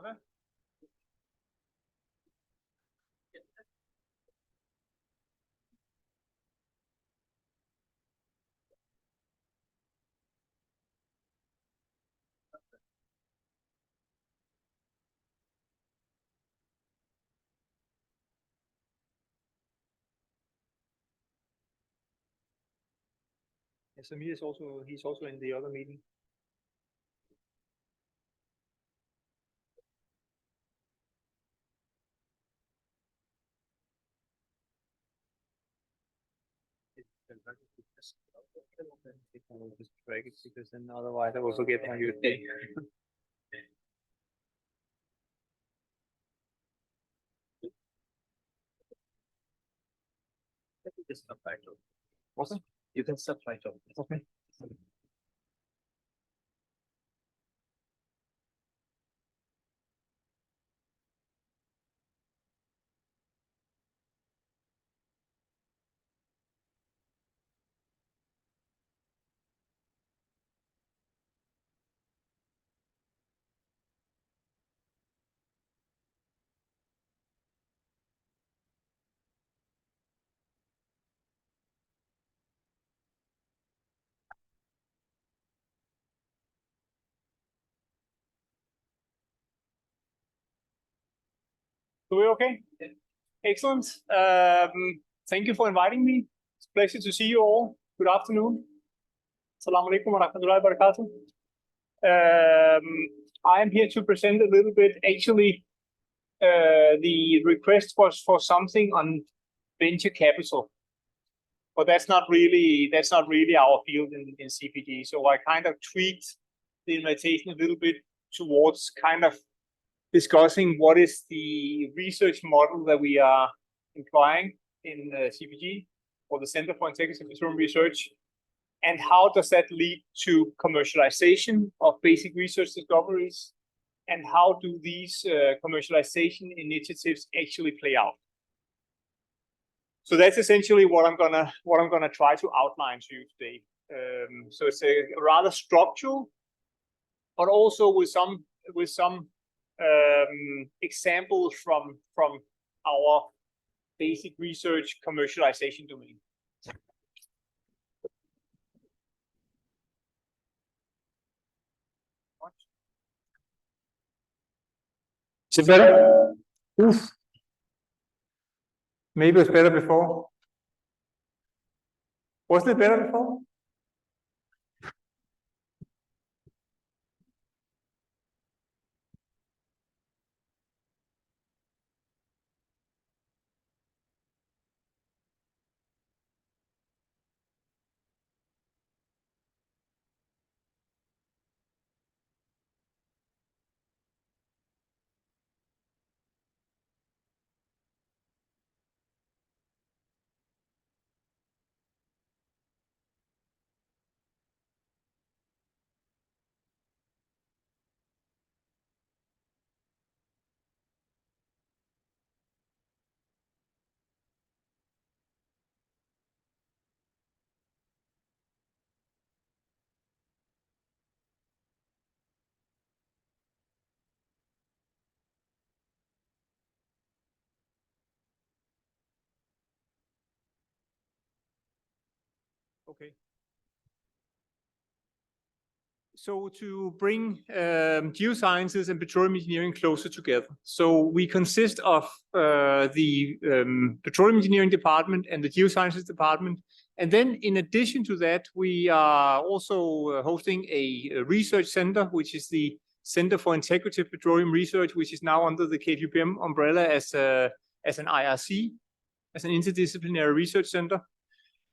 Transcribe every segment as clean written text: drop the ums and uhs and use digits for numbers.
Okay. Samir is also, he's also in the other meeting. Just drag it because then otherwise I will forget my USB. Just subtitle. Okay. You can subtitle. Okay. So we're okay? Excellent. Thank you for inviting me. It's a pleasure to see you all. Good afternoon. Assalamu alaikum wa rahmatullahi wa barakatuh. I am here to present a little bit. Actually, the request was for something on venture capital, but that's not really our field in CPG. So I kind of tweaked the invitation a little bit towards kind of discussing what is the research model that we are employing in CPG, or the Center for Integrative Petroleum Research, and how does that lead to commercialization of basic research discoveries, and how do these commercialization initiatives actually play out. So that's essentially what I'm gonna try to outline to you today. So it's a rather structural, but also with some examples from our basic research commercialization domain. Is it better? Oof. Maybe it was better before. Wasn't it better before? Okay. So to bring geosciences and petroleum engineering closer together. So we consist of the petroleum engineering department and the geosciences department. And then in addition to that, we are also hosting a research center, which is the Center for Integrative Petroleum Research, which is now under the KFUPM umbrella as an IRC, as an interdisciplinary research center.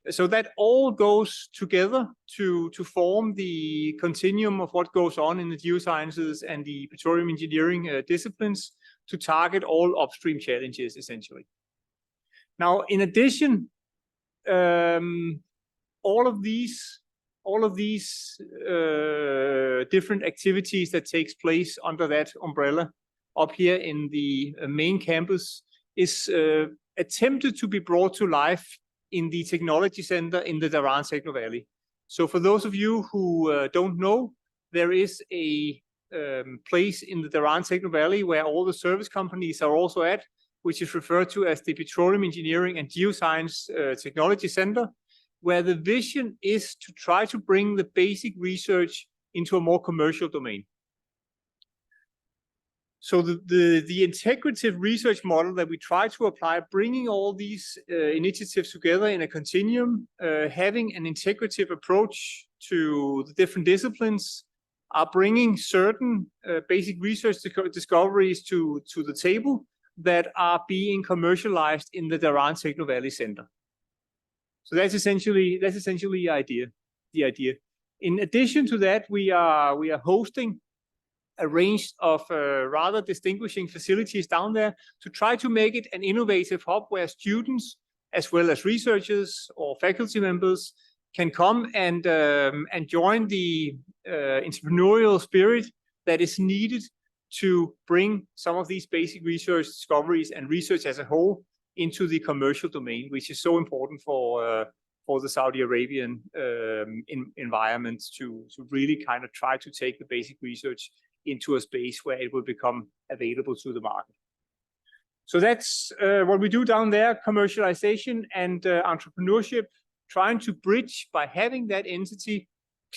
So that all goes together to form the continuum of what goes on in the geosciences and the petroleum engineering disciplines to target all upstream challenges, essentially. Now, in addition, all of these different activities that takes place under that umbrella up here in the main campus is attempted to be brought to life in the technology center in the Dhahran Techno Valley. So for those of you who don't know, there is a place in the Dhahran Techno Valley where all the service companies are also at, which is referred to as the Petroleum Engineering and Geoscience Technology Center, where the vision is to try to bring the basic research into a more commercial domain. So the integrative research model that we try to apply, bringing all these initiatives together in a continuum, having an integrative approach to the different disciplines, are bringing certain basic research discoveries to the table that are being commercialized in the Dhahran Techno Valley Center. So that's essentially the idea. In addition to that, we are hosting a range of rather distinguishing facilities down there to try to make it an innovative hub where students, as well as researchers or faculty members, can come and join the entrepreneurial spirit that is needed to bring some of these basic research discoveries and research as a whole into the commercial domain, which is so important for the Saudi Arabian environment to really kind of try to take the basic research into a space where it will become available to the market. So that's what we do down there, commercialization and entrepreneurship, trying to bridge by having that entity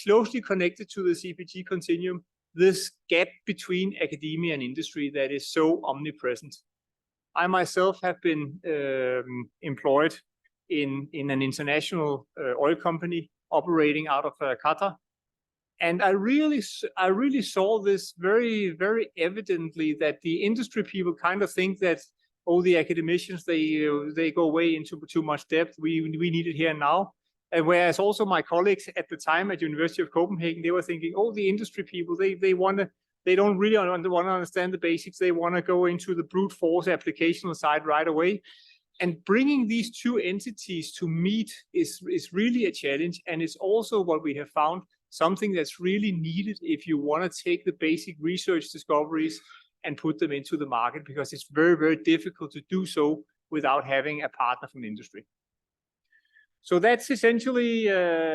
closely connected to the CPG continuum, this gap between academia and industry that is so omnipresent. I myself have been employed in an international oil company operating out of Qatar. And I really saw this very, very evidently, that the industry people kind of think that, oh, the academicians, they go way into too much depth. We need it here and now. And whereas also my colleagues at the time at University of Copenhagen, they were thinking, oh, the industry people, they don't really want to understand the basics. They want to go into the brute force applicational side right away. And bringing these two entities to meet is really a challenge. And it's also what we have found, something that's really needed if you want to take the basic research discoveries and put them into the market, because it's very, very difficult to do so without having a partner from industry. So that's essentially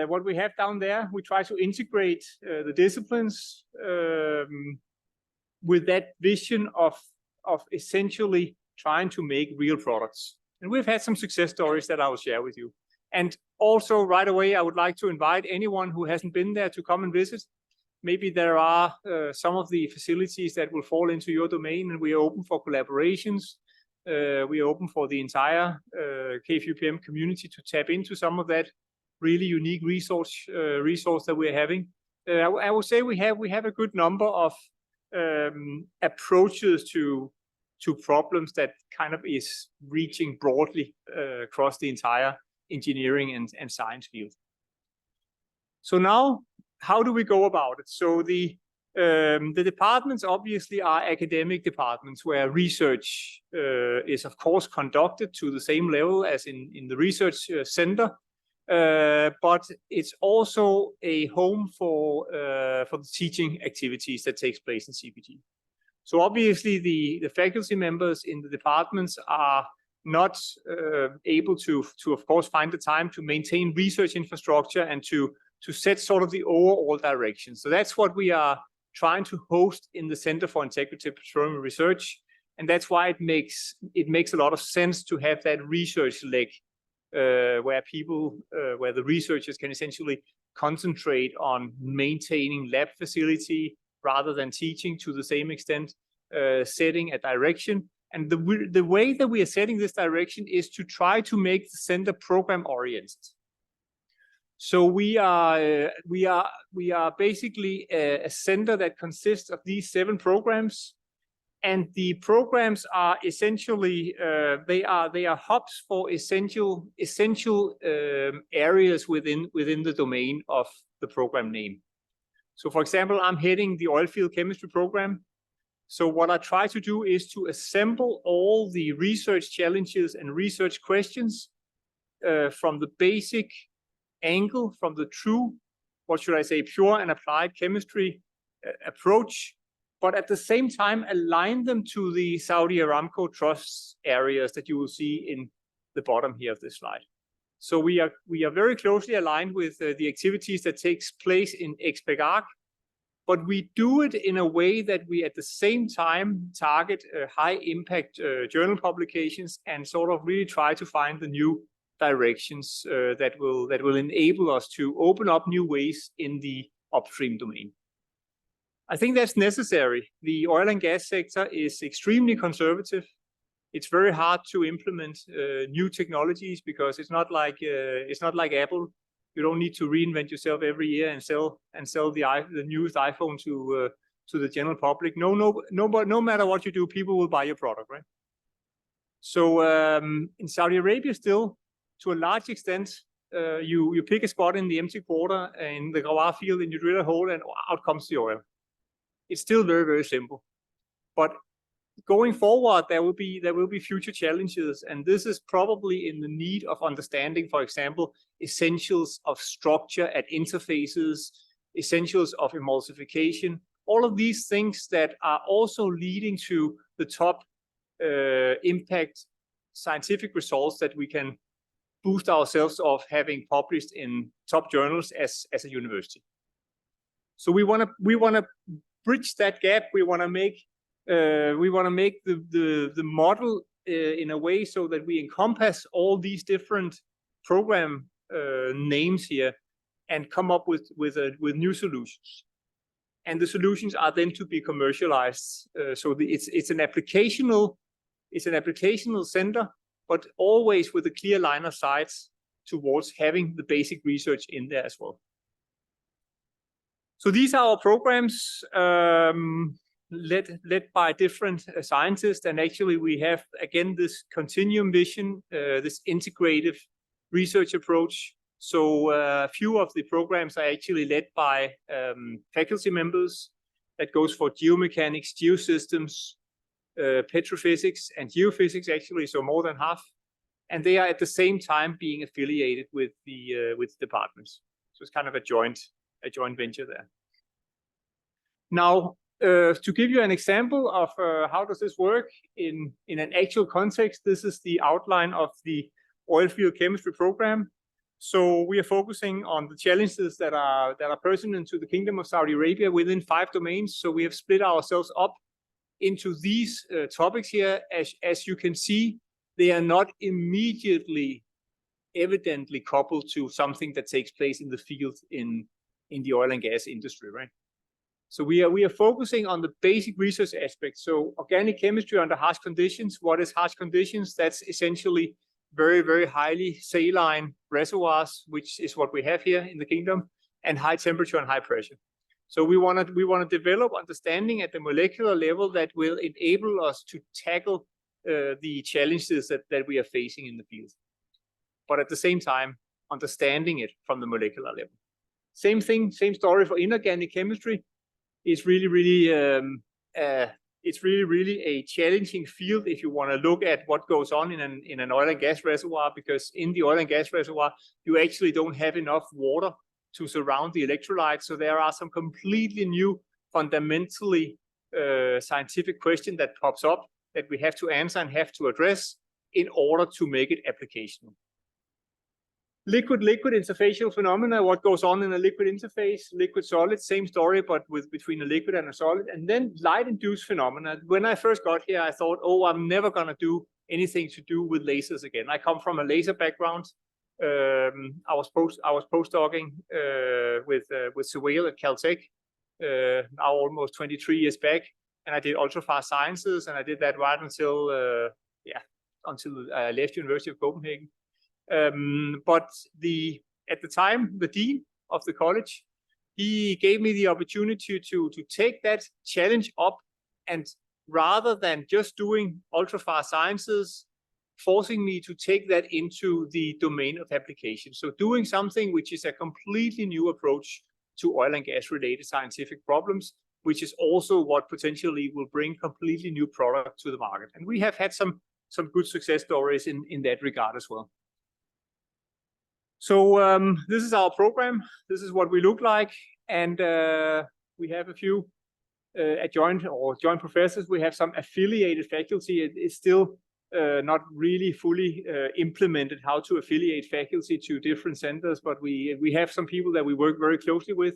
what we have down there. We try to integrate the disciplines with that vision of essentially trying to make real products. And we've had some success stories that I will share with you. And also right away, I would like to invite anyone who hasn't been there to come and visit. Maybe there are some of the facilities that will fall into your domain, and we are open for collaborations. We are open for the entire KFUPM community to tap into some of that really unique resource that we're having. I would say we have a good number of approaches to problems that kind of is reaching broadly across the entire engineering and science field. So now, how do we go about it? So the departments obviously are academic departments where research is of course conducted to the same level as in the research center, but it's also a home for the teaching activities that takes place in CPG. So obviously the faculty members in the departments are not able to of course find the time to maintain research infrastructure and to set sort of the overall direction. So that's what we are trying to host in the Center for Integrative Petroleum Research, and that's why it makes a lot of sense to have that research leg where the researchers can essentially concentrate on maintaining lab facility rather than teaching to the same extent, setting a direction. And the way that we are setting this direction is to try to make the center program oriented. So we are basically a center that consists of these 7 programs, and the programs are essentially they are hubs for essential areas within the domain of the program name. So, for example, I'm heading the oilfield chemistry program. So what I try to do is to assemble all the research challenges and research questions from the basic angle, from the true, what should I say, pure and applied chemistry approach, but at the same time align them to the Saudi Aramco trust areas that you will see in the bottom here of this slide. So we are very closely aligned with the activities that takes place in XPEGARC, but we do it in a way that we at the same time target high impact journal publications and sort of really try to find the new directions that will enable us to open up new ways in the upstream domain. I think that's necessary. The oil and gas sector is extremely conservative. It's very hard to implement new technologies because it's not like Apple. You don't need to reinvent yourself every year and sell the newest iPhone to the general public. No matter what you do, people will buy your product, right? So in Saudi Arabia, still to a large extent, you pick a spot in the empty quarter in the Ghawar field and you drill a hole and out comes the oil. It's still very, very simple, but going forward, there will be future challenges, and this is probably in the need of understanding, for example, essentials of structure at interfaces, essentials of emulsification, all of these things that are also leading to the top impact scientific results that we can boost ourselves of having published in top journals as a university. So we want to bridge that gap. We want to make the model in a way so that we encompass all these different program names here and come up with new solutions. And the solutions are then to be commercialized. So it's an applicational center, but always with a clear line of sight towards having the basic research in there as well. So these are our programs led by different scientists, and actually we have again this continuum vision, this integrative research approach. So a few of the programs are actually led by faculty members. That goes for geomechanics, geosystems, petrophysics, and geophysics actually, so more than half. And they are at the same time being affiliated with the departments. So it's kind of a joint venture there. Now, to give you an example of how does this work in an actual context, this is the outline of the oil field chemistry program. So we are focusing on the challenges that are pertinent to the Kingdom of Saudi Arabia within 5 domains. So we have split ourselves up into these topics here. As you can see, they are not immediately evidently coupled to something that takes place in the field in the oil and gas industry, right? So we are focusing on the basic research aspects. So organic chemistry under harsh conditions. What is harsh conditions? That's essentially very, very highly saline reservoirs, which is what we have here in the kingdom, and high temperature and high pressure. So we want to develop understanding at the molecular level that will enable us to tackle the challenges that we are facing in the field, but at the same time understanding it from the molecular level. Same thing, same story for inorganic chemistry. It's really a challenging field if you want to look at what goes on in an oil and gas reservoir, because in the oil and gas reservoir you actually don't have enough water to surround the electrolytes. So there are some completely new, fundamentally scientific question that pops up that we have to answer and have to address in order to make it applicational. Liquid-liquid interfacial phenomena, what goes on in a liquid interface, liquid-solid, same story, but between a liquid and a solid. And then light-induced phenomena. When I first got here, I thought, oh, I'm never going to do anything to do with lasers again. I come from a laser background. I was postdocing with Suwail at Caltech now almost 23 years back, and I did ultrafast sciences, and I did that right until I left University of Copenhagen. But at the time, the dean of the college, he gave me the opportunity to take that challenge up, and rather than just doing ultrafast sciences, forcing me to take that into the domain of application. So doing something which is a completely new approach to oil and gas related scientific problems, which is also what potentially will bring completely new product to the market. And we have had some good success stories in that regard as well. So this is our program. This is what we look like. And we have a few adjoined or joint professors. We have some affiliated faculty. It's still not really fully implemented how to affiliate faculty to different centers, but we have some people that we work very closely with.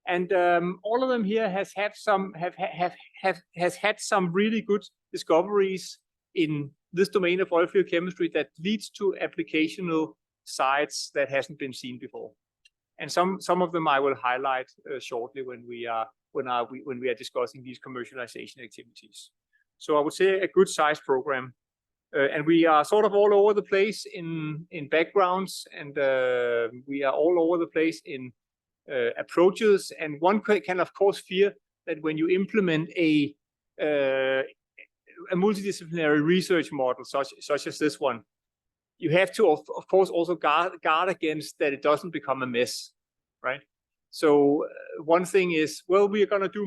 And all of them here has had some really good discoveries in this domain of oil field chemistry that leads to applicational sites that hasn't been seen before. And some of them I will highlight shortly when we are discussing these commercialization activities. So I would say a good size program. And we are sort of all over the place in backgrounds, and we are all over the place in approaches. And one can of course fear that when you implement a multidisciplinary research model such as this one, you have to of course also guard against that it doesn't become a mess, right? So one thing is, well, we are going to do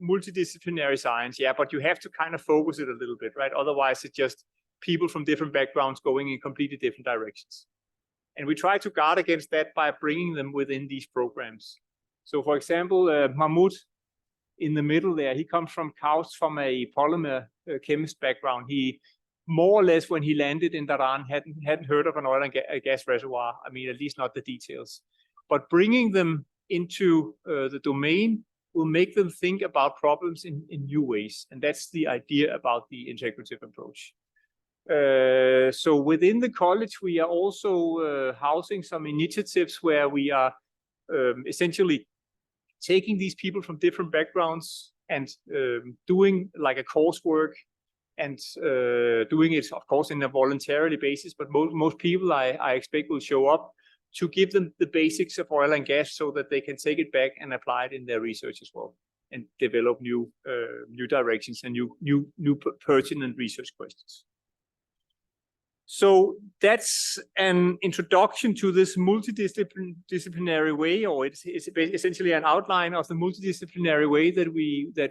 multidisciplinary science, yeah, but you have to kind of focus it a little bit, right? Otherwise, it's just people from different backgrounds going in completely different directions. And we try to guard against that by bringing them within these programs. So, for example, Mahmoud in the middle there, he comes from a polymer chemist background. He more or less, when he landed in Dharan, hadn't heard of an oil and gas reservoir. I mean, at least not the details. But bringing them into the domain will make them think about problems in new ways. And that's the idea about the integrative approach. So within the college, we are also housing some initiatives where we are essentially taking these people from different backgrounds and doing like a coursework and doing it, of course, in a voluntarily basis. But most people I expect will show up to give them the basics of oil and gas so that they can take it back and apply it in their research as well, and develop new directions and new pertinent research questions. So that's an introduction to this multidisciplinary way, or it's essentially an outline of the multidisciplinary way that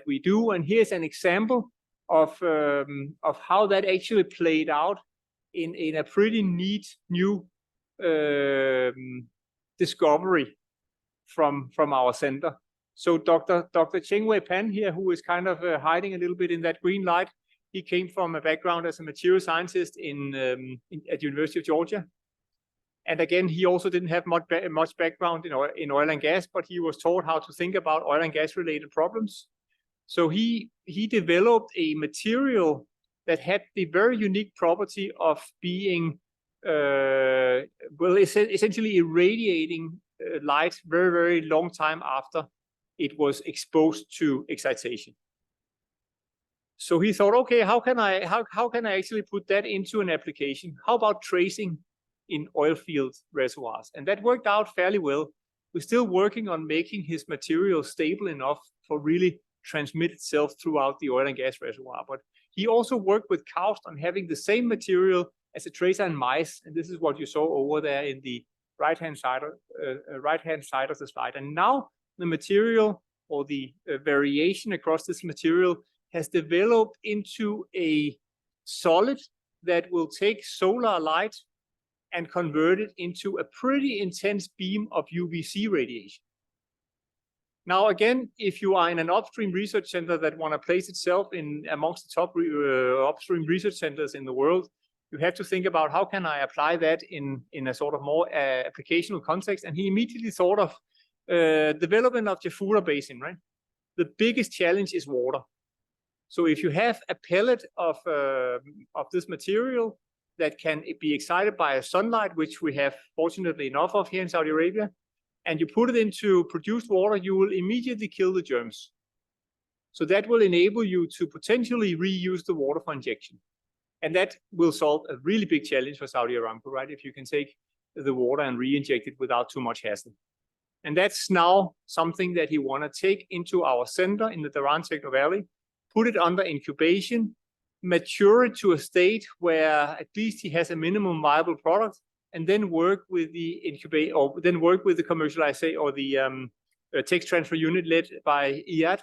we do. And here's an example of how that actually played out in a pretty neat new discovery from our center. So Dr. Cheng Wei Pan here, who is kind of hiding a little bit in that green light, he came from a background as a material scientist at the University of Georgia. And again, he also didn't have much background in oil and gas, but he was taught how to think about oil and gas related problems. So he developed a material that had the very unique property of being essentially irradiating light very, very long time after it was exposed to excitation. So he thought, okay, how can I actually put that into an application? How about tracing in oil field reservoirs? And that worked out fairly well. We're still working on making his material stable enough for really transmit itself throughout the oil and gas reservoir. But he also worked with KAUST on having the same material as a tracer in mice, and this is what you saw over there in the right-hand side of the slide. And now the material, or the variation across this material, has developed into a solid that will take solar light and convert it into a pretty intense beam of UVC radiation. Now, again, if you are in an upstream research center that want to place itself in amongst the top upstream research centers in the world, you have to think about how can I apply that in a sort of more applicational context. And he immediately thought of development of Jafurah Basin, right? The biggest challenge is water. So if you have a pellet of this material that can be excited by sunlight, which we have fortunately enough of here in Saudi Arabia, and you put it into produced water, you will immediately kill the germs. So that will enable you to potentially reuse the water for injection. And that will solve a really big challenge for Saudi Aramco, right? If you can take the water and re-inject it without too much hassle. And that's now something that he want to take into our center in the Dharan Techno Valley, put it under incubation, mature it to a state where at least he has a minimum viable product, and then work with the incubate, or then work with the commercialization, or the tech transfer unit led by Iyad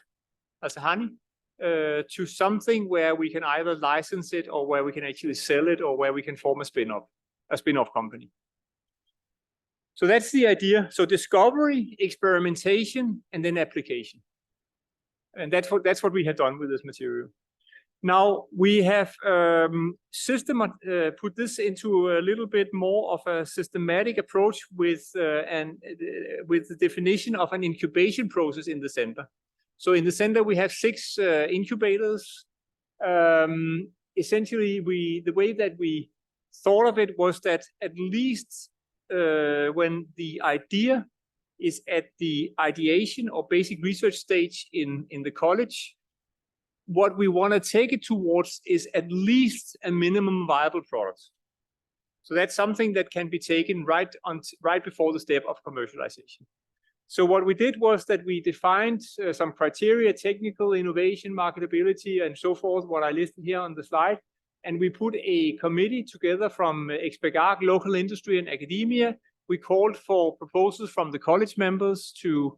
Al-Sahani, to something where we can either license it, or where we can actually sell it, or where we can form a spin-off company. So that's the idea. So discovery, experimentation, and then application. And that's what we have done with this material. Now we have put this into a little bit more of a systematic approach with with the definition of an incubation process in the center. So in the center we have 6 incubators. Essentially, the way that we thought of it was that at least when the idea is at the ideation or basic research stage in the college, what we want to take it towards is at least a minimum viable product. So that's something that can be taken right before the step of commercialization. So what we did was that we defined some criteria, technical, innovation, marketability, and so forth, what I listed here on the slide. And we put a committee together from Expert, local industry, and academia. We called for proposals from the college members to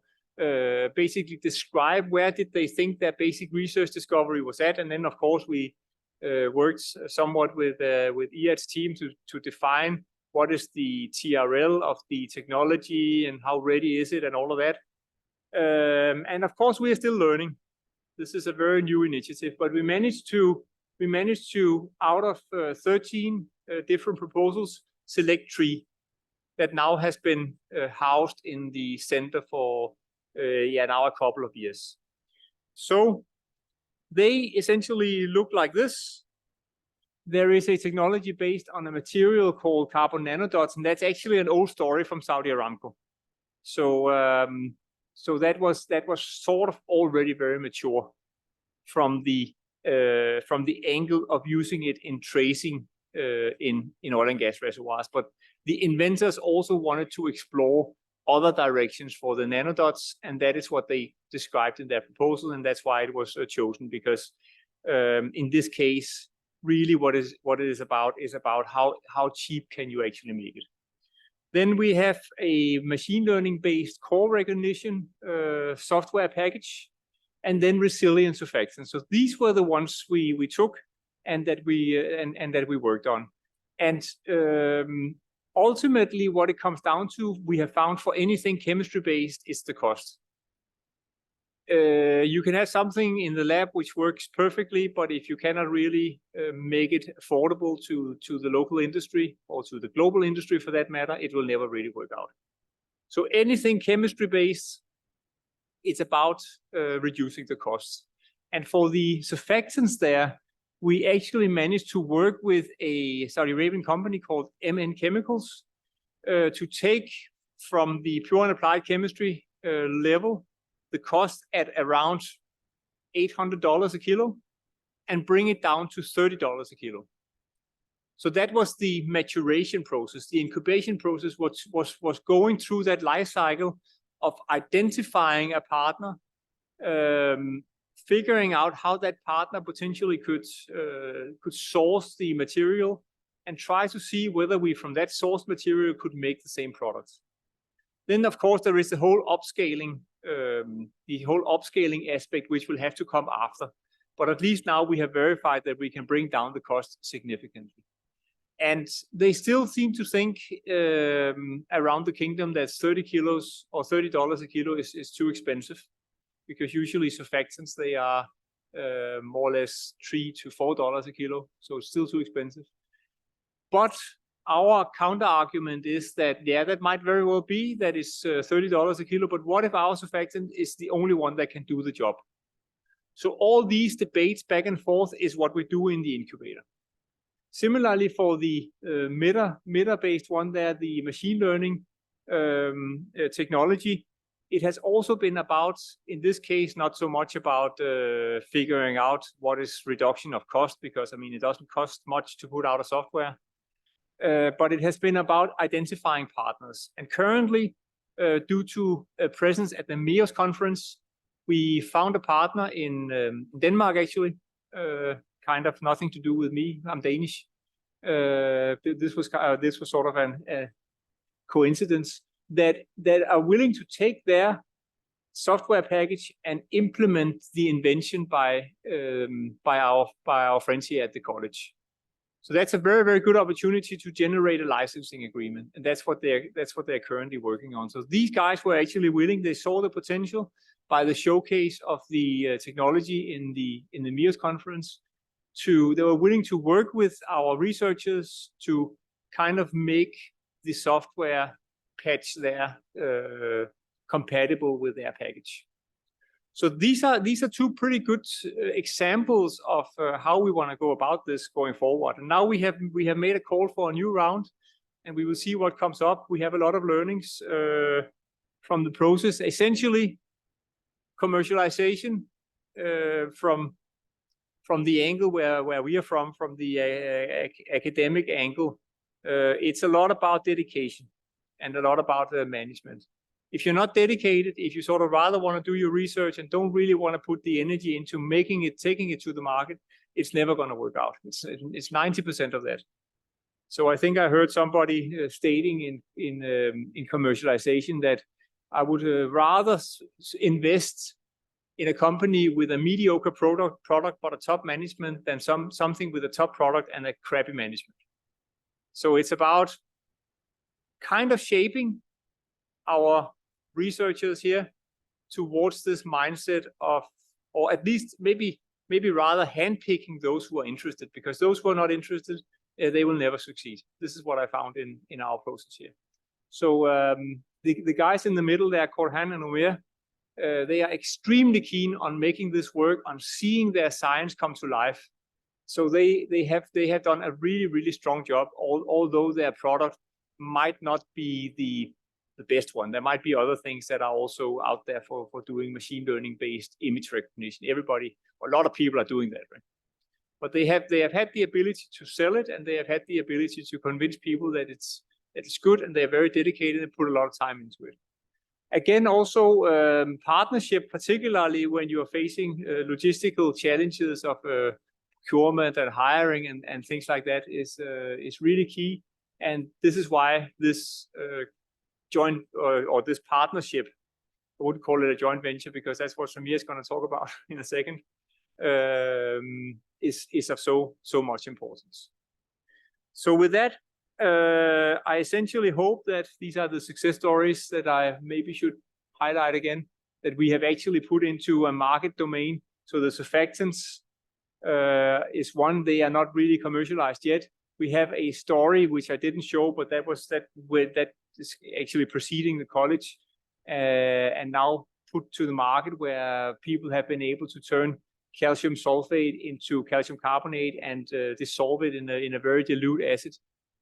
basically describe where did they think their basic research discovery was at. And then, of course, we worked somewhat with EAD's team to define what is the TRL of the technology and how ready is it and all of that. And of course, we are still learning. This is a very new initiative, but we managed to, out of 13 different proposals, select 3 that now has been housed in the center for now a couple of years. So they essentially look like this. There is a technology based on a material called carbon nanodots, and that's actually an old story from Saudi Aramco. So that was sort of already very mature from the angle of using it in tracing in oil and gas reservoirs. But the inventors also wanted to explore other directions for the nanodots, and that is what they described in their proposal, and that's why it was chosen, because in this case, really what it is about how cheap can you actually make it. Then we have a machine learning based core recognition software package, and then resilient surfactants. So these were the ones we took and that we worked on. And ultimately, what it comes down to, we have found for anything chemistry based is the cost. You can have something in the lab which works perfectly, but if you cannot really make it affordable to the local industry or to the global industry for that matter, it will never really work out. So anything chemistry based, it's about reducing the costs. And for the surfactants there, we actually managed to work with a Saudi Arabian company called MN Chemicals to take from the pure and applied chemistry level the cost at around $800 a kilo and bring it down to $30 a kilo. So that was the maturation process. The incubation process was going through that life cycle of identifying a partner, figuring out how that partner potentially could source the material and try to see whether we from that source material could make the same products. Then, of course, there is the whole upscaling aspect, which will have to come after. But at least now we have verified that we can bring down the cost significantly. And they still seem to think around the kingdom that 30 kilos or $30 a kilo is too expensive, because usually surfactants, they are more or less $3 to $4 a kilo. So it's still too expensive. But our counter argument is that, yeah, that might very well be that it's $30 a kilo, but what if our surfactant is the only one that can do the job? So all these debates back and forth is what we do in the incubator. Similarly, for the meta-based one there, the machine learning technology, it has also been about, in this case, not so much about figuring out what is reduction of cost, because, I mean, it doesn't cost much to put out a software. But it has been about identifying partners. And currently, due to a presence at the MEOS conference, we found a partner in Denmark, actually, kind of nothing to do with me. I'm Danish. This was sort of a coincidence that are willing to take their software package and implement the invention by our friends here at the college. So that's a very, very good opportunity to generate a licensing agreement, and that's what they're currently working on. So these guys were actually willing; they saw the potential by the showcase of the technology in the MEOS conference, to work with our researchers to kind of make the software patch there compatible with their package. So these are two pretty good examples of how we want to go about this going forward. And now we have made a call for a new round, and we will see what comes up. We have a lot of learnings from the process. Essentially, commercialization from the angle where we are from the academic angle. It's a lot about dedication and a lot about management. If you're not dedicated, if you sort of rather want to do your research and don't really want to put the energy into taking it to the market, it's never going to work out. It's 90% of that. So I think I heard somebody stating in commercialization that I would rather invest in a company with a mediocre product but a top management than something with a top product and a crappy management. So it's about kind of shaping our researchers here towards this mindset of, or at least maybe rather handpicking those who are interested, because those who are not interested, they will never succeed. This is what I found in our process here. So the guys in the middle there, Korhan and Umair, they are extremely keen on making this work, on seeing their science come to life. So they have done a really strong job, although their product might not be the best one. There might be other things that are also out there for doing machine learning based image recognition. A lot of people are doing that, right? But they have had the ability to sell it, and they have had the ability to convince people that it's good, and they're very dedicated and put a lot of time into it. Again, also partnership, particularly when you are facing logistical challenges of procurement and hiring and things like that, is really key. And this is why this joint or this partnership, I wouldn't call it a joint venture because that's what Samir is going to talk about in a second, is of so much importance. So with that, I essentially hope that these are the success stories that I maybe should highlight again, that we have actually put into a market domain. So the surfactants is one. They are not really commercialized yet. We have a story which I didn't show, but that is actually preceding the college and now put to the market, where people have been able to turn calcium sulfate into calcium carbonate and dissolve it in a very dilute acid,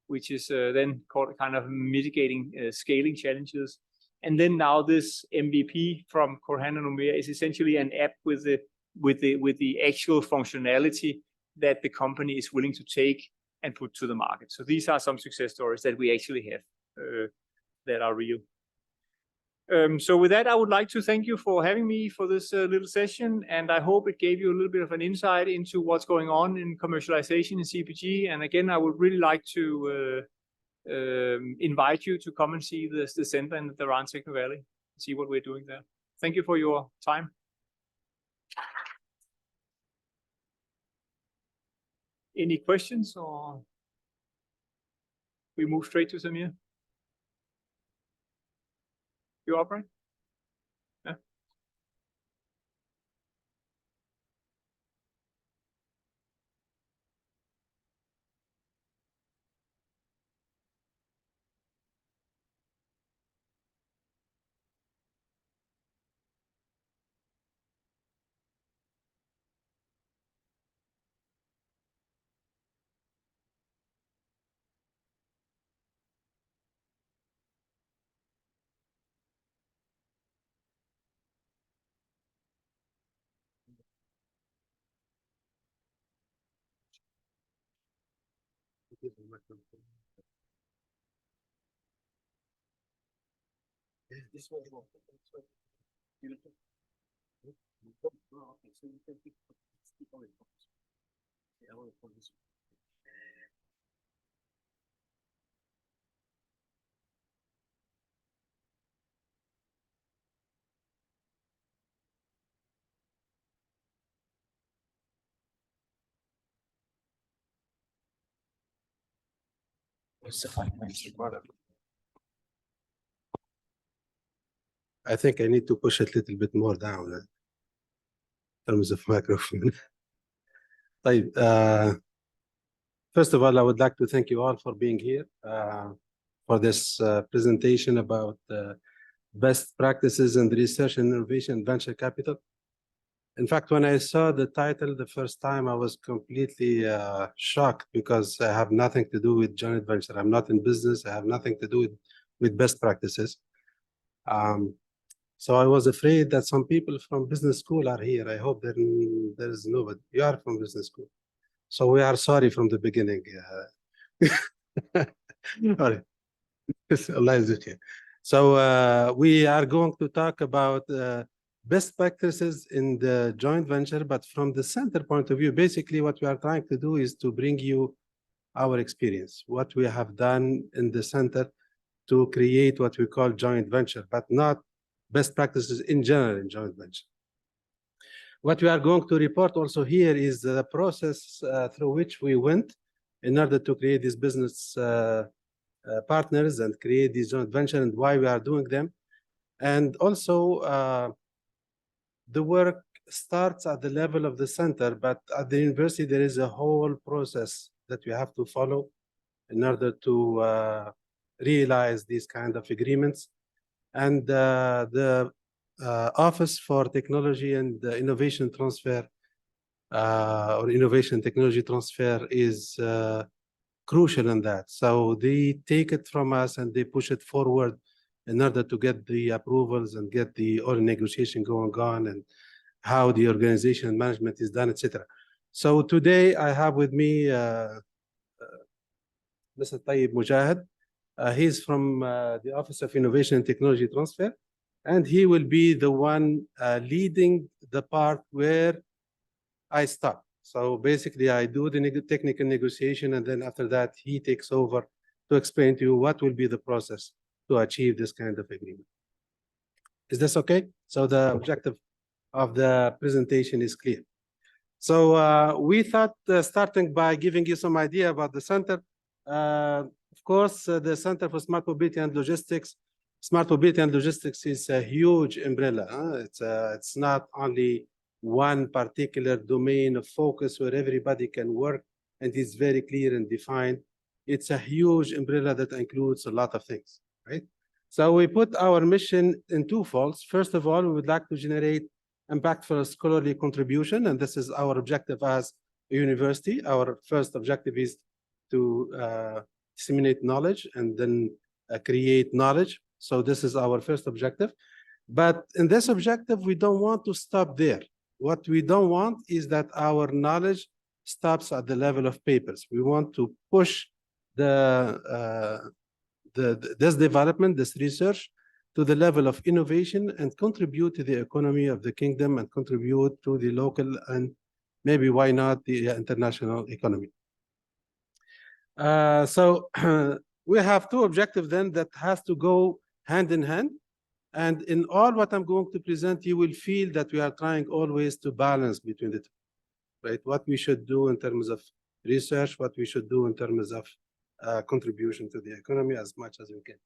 which is then called kind of mitigating scaling challenges. And then now this MVP from Korhan and Umair is essentially an app with the actual functionality that the company is willing to take and put to the market. So these are some success stories that we actually have that are real. So with that, I would like to thank you for having me for this little session, and I hope it gave you a little bit of an insight into what's going on in commercialization in CPG. And again, I would really like to invite you to come and see the center in the Rand Techno Valley, see what we're doing there. Thank you for your time. Any questions, or we move straight to Samir? You up, right? Yeah. This way. I think I need to push it a little bit more down in terms of microphone. طيب, first of all, I would like to thank you all for being here for this presentation about best practices in research and innovation venture capital. In fact, when I saw the title the first time, I was completely shocked because I have nothing to do with joint venture. I'm not in business. I have nothing to do with best practices. So I was afraid that some people from business school are here. I hope there is nobody. You are from business school. So we are sorry from the beginning. Sorry. Allah is okay. So we are going to talk about best practices in the joint venture, but from the center point of view. Basically, what we are trying to do is to bring you our experience, what we have done in the center to create what we call joint venture, but not best practices in general in joint venture. What we are going to report also here is the process through which we went in order to create this business partners and create these joint venture and why we are doing them. And also the work starts at the level of the center, but at the university there is a whole process that we have to follow in order to realize these kind of agreements. And the Office for Technology and Innovation Transfer or Innovation Technology Transfer is crucial in that. So they take it from us and they push it forward in order to get the approvals and get the all negotiation going on and how the organization and management is done, etc. So today I have with me Mr. Tayyib Mujahid. He's from the Office of Innovation and Technology Transfer, and he will be the one leading the part where I stop. So basically, I do the technical negotiation, and then after that, he takes over to explain to you what will be the process to achieve this kind of agreement. Is this okay? So the objective of the presentation is clear. So we thought starting by giving you some idea about the center. Of course, the Center for Smart Mobility and Logistics. Smart Mobility and Logistics is a huge umbrella. It's not only one particular domain of focus where everybody can work and it's very clear and defined. It's a huge umbrella that includes a lot of things, right? So we put our mission in two folds. First of all, we would like to generate impactful scholarly contribution, and this is our objective as a university. Our first objective is to disseminate knowledge and then create knowledge. So this is our first objective. But in this objective, we don't want to stop there. What we don't want is that our knowledge stops at the level of papers. We want to push this development, this research, to the level of innovation and contribute to the economy of the kingdom and contribute to the local and maybe why not the international economy. So we have two objectives then that has to go hand in hand. And in all what I'm going to present, you will feel that we are trying always to balance between the two, right? What we should do in terms of research, what we should do in terms of contribution to the economy as much as we can.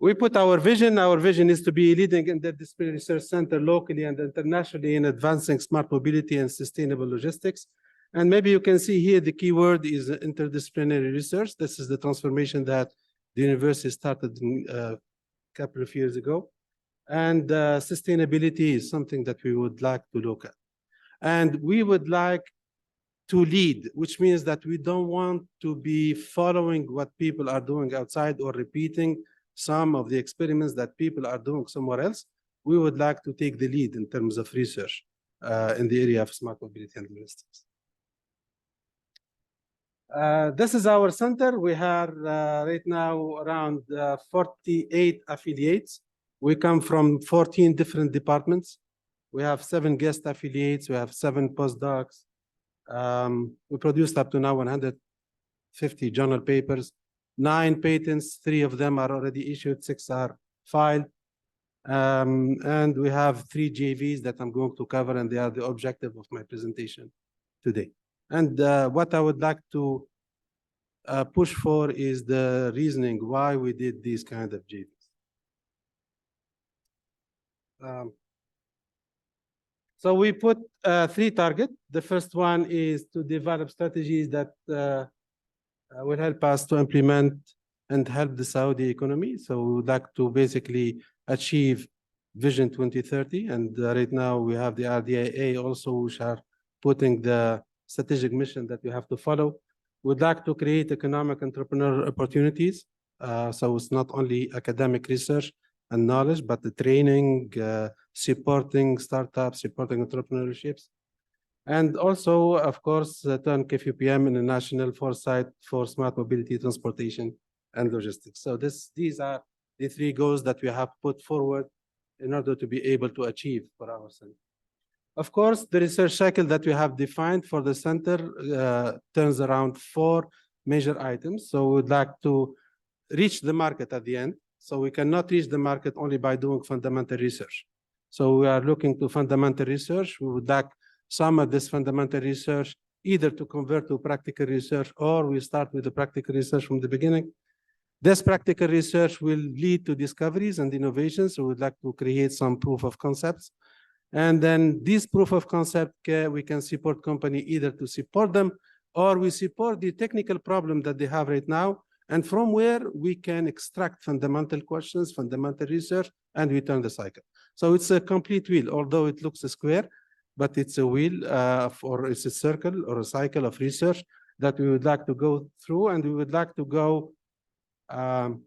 We put our vision. Our vision is to be leading interdisciplinary research center locally and internationally in advancing smart mobility and sustainable logistics. And maybe you can see here the key word is interdisciplinary research. This is the transformation that the university started couple of years ago. And sustainability is something that we would like to look at. And we would like to lead, which means that we don't want to be following what people are doing outside or repeating some of the experiments that people are doing somewhere else. We would like to take the lead in terms of research in the area of smart mobility and logistics. This is our center. We have right now around 48 affiliates. We come from 14 different departments. We have 7 guest affiliates. We have 7 postdocs. We produced up to now 150 journal papers, 9 patents. 3 of them are already issued, 6 are filed. And we have 3 JVs that I'm going to cover, and they are the objective of my presentation today. And what I would like to push for is the reasoning why we did these kind of JVs. So we put 3 targets. The first one is to develop strategies that will help us to implement and help the Saudi economy. So we would like to basically achieve Vision 2030. And right now we have the RDIA also, which are putting the strategic mission that we have to follow. We'd like to create economic entrepreneur opportunities. So it's not only academic research and knowledge, but the training, supporting startups, supporting entrepreneurships. And also, of course, turn KFUPM in a national foresight for smart mobility, transportation, and logistics. So these are the 3 goals that we have put forward in order to be able to achieve for our center. Of course, the research cycle that we have defined for the center turns around 4 major items. So we would like to reach the market at the end. So we cannot reach the market only by doing fundamental research. So we are looking to fundamental research. We would like some of this fundamental research either to convert to practical research, or we start with the practical research from the beginning. This practical research will lead to discoveries and innovations. So we'd like to create some proof of concepts. And then this proof of concept, we can support company either to support them, or we support the technical problem that they have right now, and from where we can extract fundamental questions, fundamental research, and we turn the cycle. So it's a complete wheel, although it looks a square, but it's a wheel, or it's a circle or a cycle of research that we would like to go through, and we would like to go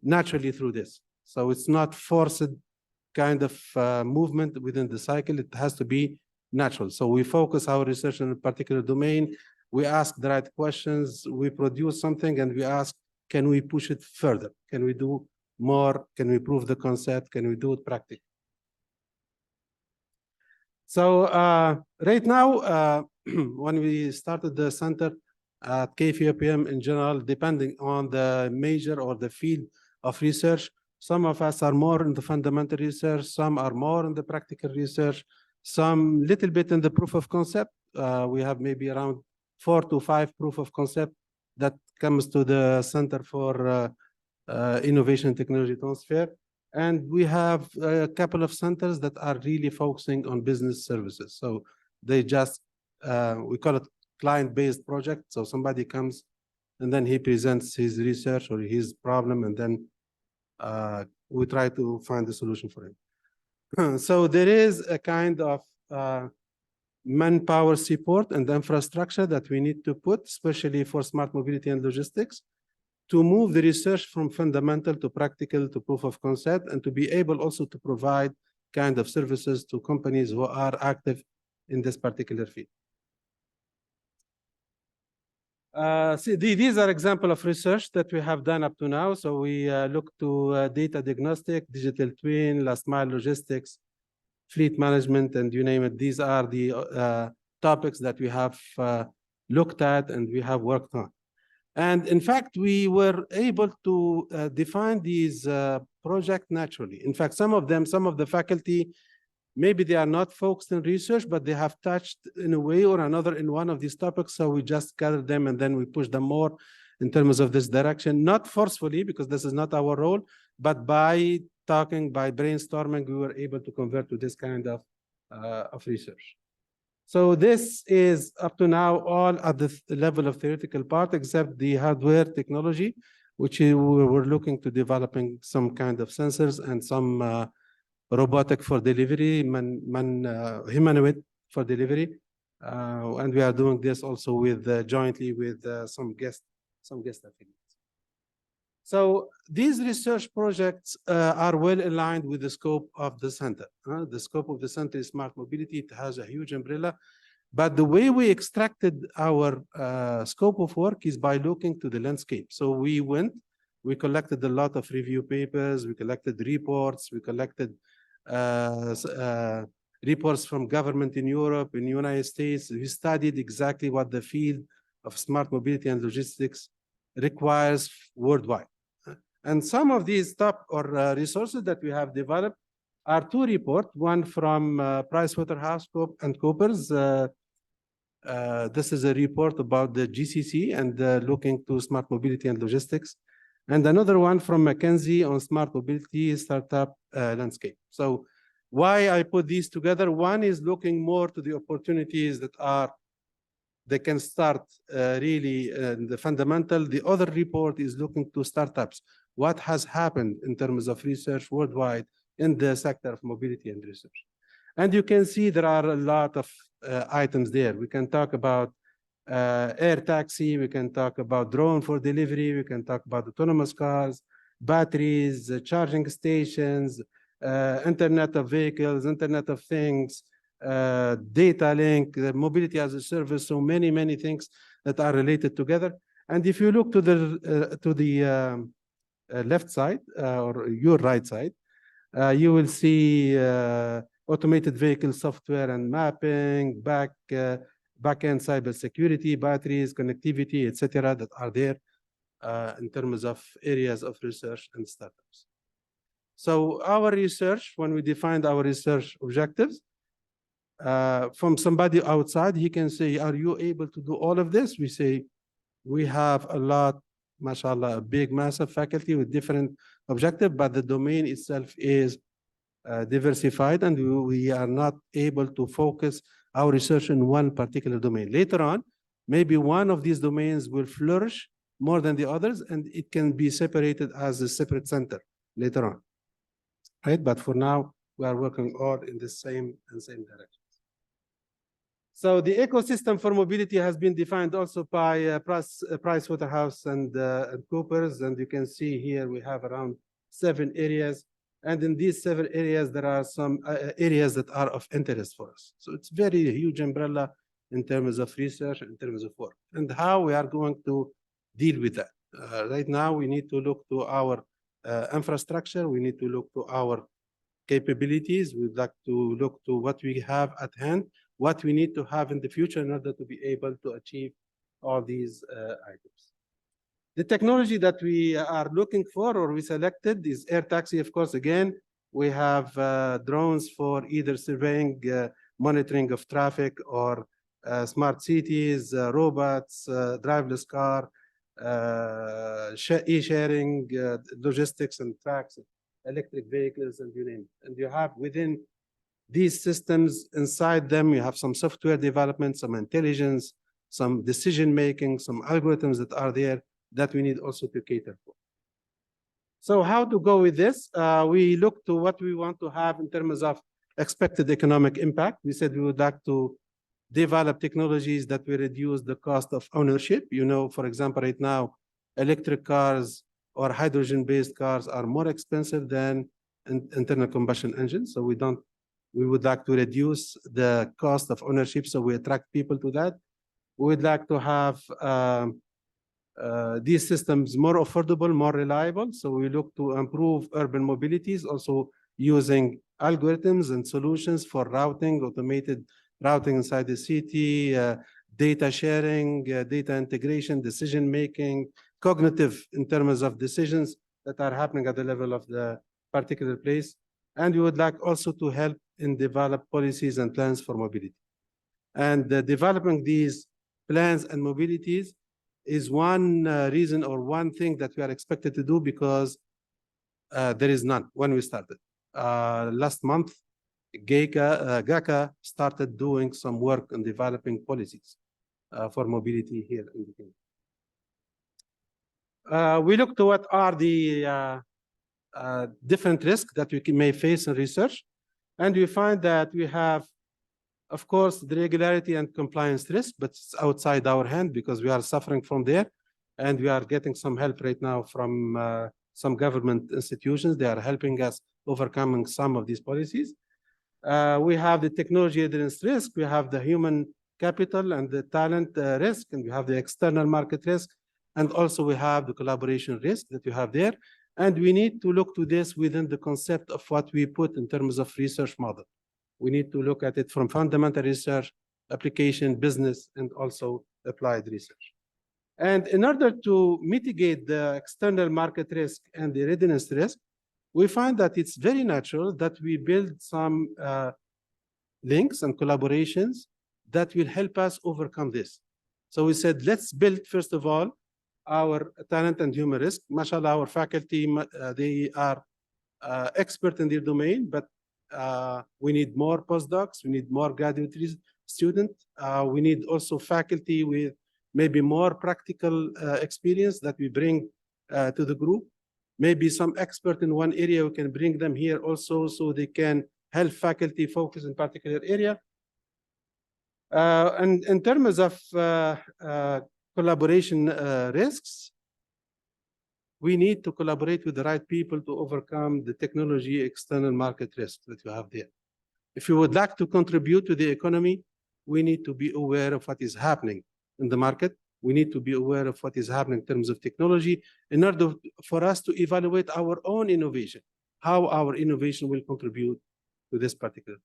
naturally through this. So it's not forced kind of movement within the cycle. It has to be natural. So we focus our research on a particular domain. We ask the right questions. We produce something, and we ask, can we push it further? Can we do more? Can we prove the concept? Can we do it practically? So right now, when we started the center at KFUPM in general, depending on the major or the field of research, some of us are more in the fundamental research, some are more in the practical research, some little bit in the proof of concept. We have maybe around 4 to 5 proof of concept that comes to the Center for Innovation and Technology Transfer. And we have a couple of centers that are really focusing on business services. So they just, we call it client-based project. So somebody comes and then he presents his research or his problem, and then we try to find a solution for him. So there is a kind of manpower support and infrastructure that we need to put, especially for smart mobility and logistics, to move the research from fundamental to practical to proof of concept, and to be able also to provide kind of services to companies who are active in this particular field. See, these are examples of research that we have done up to now. So we look to data diagnostic, digital twin, last mile logistics, fleet management, and you name it. These are the topics that we have looked at and we have worked on. And in fact, we were able to define these projects naturally. In fact, some of the faculty, maybe they are not focused in research, but they have touched in a way or another in one of these topics. So we just gather them and then we push them more in terms of this direction, not forcefully, because this is not our role, but by talking, by brainstorming, we were able to convert to this kind of research. So this is up to now all at the level of theoretical part, except the hardware technology, which we were looking to developing some kind of sensors and some robotic for delivery, humanoid for delivery. And we are doing this also with jointly with some guest affiliates. So these research projects are well aligned with the scope of the center. The scope of the center is smart mobility. It has a huge umbrella. But the way we extracted our scope of work is by looking to the landscape. So we collected a lot of review papers, we collected reports, we collected reports from government in Europe, in the United States. We studied exactly what the field of smart mobility and logistics requires worldwide. And some of these top resources that we have developed are 2 reports, one from PricewaterhouseCoopers. This is a report about the GCC and looking to smart mobility and logistics. And another one from McKinsey on smart mobility startup landscape. So Why I put these together? One is looking more to the opportunities they can start really the fundamental. The other report is looking to startups. What has happened in terms of research worldwide in the sector of mobility and research. And you can see there are a lot of items there. We can talk about air taxi, we can talk about drone for delivery, we can talk about autonomous cars, batteries, charging stations, Internet of Vehicles, Internet of Things, data link, mobility as a service, so many things that are related together. And if you look to the left side or your right side, you will see automated vehicle software and mapping, back-end cybersecurity, batteries, connectivity, etc., that are there in terms of areas of research and startups. So our research, when we defined our research objectives, from somebody outside, he can say, are you able to do all of this? We say, we have a lot, mashallah, a big, massive faculty with different objectives, but the domain itself is diversified, and we are not able to focus our research in one particular domain. Later on, maybe one of these domains will flourish more than the others, and it can be separated as a separate center later on, right? But for now, we are working all in the same direction. So the ecosystem for mobility has been defined also by Pricewaterhouse and Coopers, and you can see here we have around 7 areas. And in these 7 areas, there are some areas that are of interest for us. So it's very huge umbrella in terms of research, in terms of work, and how we are going to deal with that. Right now, we need to look to our infrastructure. We need to look to our capabilities. We'd like to look to what we have at hand, what we need to have in the future in order to be able to achieve all these items. The technology that we are looking for or we selected is air taxi. Of course, again, we have drones for either surveying, monitoring of traffic, or smart cities, robots, driverless car, e-sharing, logistics and tracks, electric vehicles, and you name it. And you have within these systems, inside them, you have some software development, some intelligence, some decision-making, some algorithms that are there that we need also to cater for. So how to go with this? We look to what we want to have in terms of expected economic impact. We said we would like to develop technologies that will reduce the cost of ownership. You know, for example, right now, electric cars or hydrogen-based cars are more expensive than internal combustion engines. So we would like to reduce the cost of ownership, so we attract people to that. We would like to have these systems more affordable, more reliable. So we look to improve urban mobilities, also using algorithms and solutions for routing, automated routing inside the city, data sharing, data integration, decision-making, cognitive in terms of decisions that are happening at the level of the particular place. And we would like also to help in develop policies and plans for mobility. And developing these plans and mobilities is one reason or one thing that we are expected to do, because there is none when we started. Last month, GACA started doing some work on developing policies for mobility here in the kingdom. We looked to what are the different risks that we may face in research, and we find that we have, of course, the regularity and compliance risk, but it's outside our hand because we are suffering from there, and we are getting some help right now from some government institutions. They are helping us overcoming some of these policies. We have the technology adherence risk, we have the human capital and the talent risk, and we have the external market risk, and also we have the collaboration risk that you have there. And we need to look to this within the concept of what we put in terms of research model. We need to look at it from fundamental research, application, business, and also applied research. And in order to mitigate the external market risk and the readiness risk, we find that it's very natural that we build some links and collaborations that will help us overcome this. So we said, let's build, first of all, our talent and human risk. MashaAllah, our faculty, they are expert in their domain, but We need more postdocs. We need more graduate students. We need also faculty with maybe more practical experience that we bring to the group. Maybe some expert in one area, we can bring them here also so they can help faculty focus in particular area. And in terms of collaboration risks, we need to collaborate with the right people to overcome the technology external market risks that you have there. If you would like to contribute to the economy, we need to be aware of what is happening in the market. We need to be aware of what is happening in terms of technology in order for us to evaluate our own innovation, how our innovation will contribute to this particular.